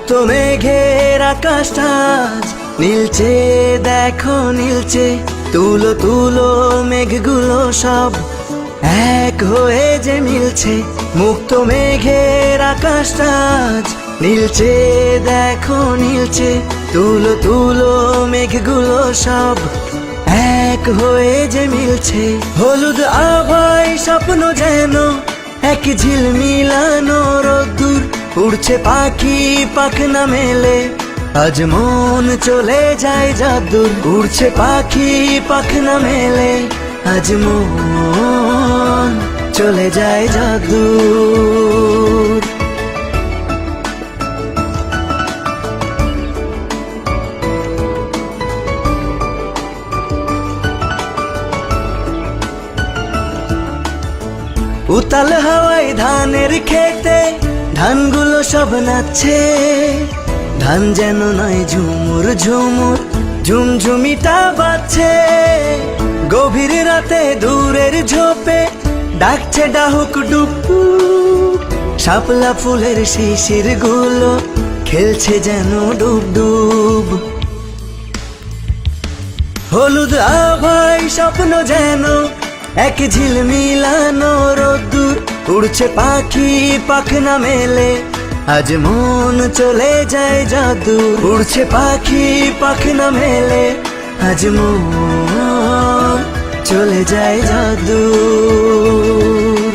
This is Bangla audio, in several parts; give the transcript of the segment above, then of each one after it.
মুক্ত মেঘের আকাশটা আজ নীলচে, দেখো নীলচে। তুলো তুলো মেঘগুলো সব এক হয়ে যে মিলছে। মুক্ত মেঘের আকাশটা আজ নীলচে, দেখো নীলচে। তুলো তুলো মেঘগুলো সব এক হয়ে যে মিলছে। হলুদ আভায় স্বপ্ন যেন এক ঝিলমিলানো রোদ্দুর। উড়ছে পাখি পাখনা মেলে, আজ মন চলে যায় যাদুর। উড়ছে পাখি পাখনা মেলে, আজ মন চলে যায় যাদুর। উতাল হাওয়ায় ধানের খেতে ধানগুলো সব নাচছে। ধান যেন নয় ঝুমুর ঝুমুর, ঝুমঝুমিটা বাজছে। গভীর রাতে দূরের ঝোপে ডাকছে ডাহুক ডুকু। শাপলা ফুলের শিশির গুলো খেলছে যেন ডুব ডুব। হলুদ আভায় স্বপ্ন যেন এক ঝিলমিলানো রোদ্দুর। উড়ছে পাখি পাখনা মেলে, আজ মন চলে যায় যাদুর। উড়ছে পাখি পাখনা মেলে, আজ মন চলে যায় যাদুর।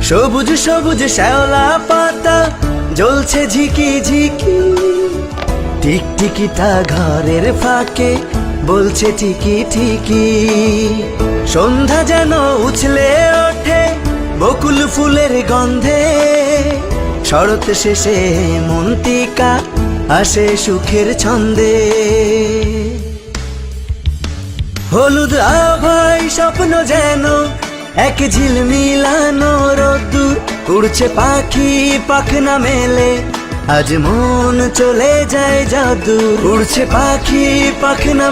সবুজ সবুজ শ্যাওলা পাতা জ্বলছে ঝিকি ঝিকি। টিকটিকিটা ঘরের ফাঁকে বলছে ঠিকি ঠিকি। সন্ধ্যা যেন উছলে ওঠে বকুল ফুলের গন্ধে। শরৎ শেষে মন্তিকা আসে সুখের ছন্দে। হলুদ আভায় স্বপ্ন যেন এক ঝিলমিলানো রোদ্দুর। উড়ছে পাখি পাখনা মেলে, আজ মন চলে যায় যাদুর। উড়ছে পাখি পাখনা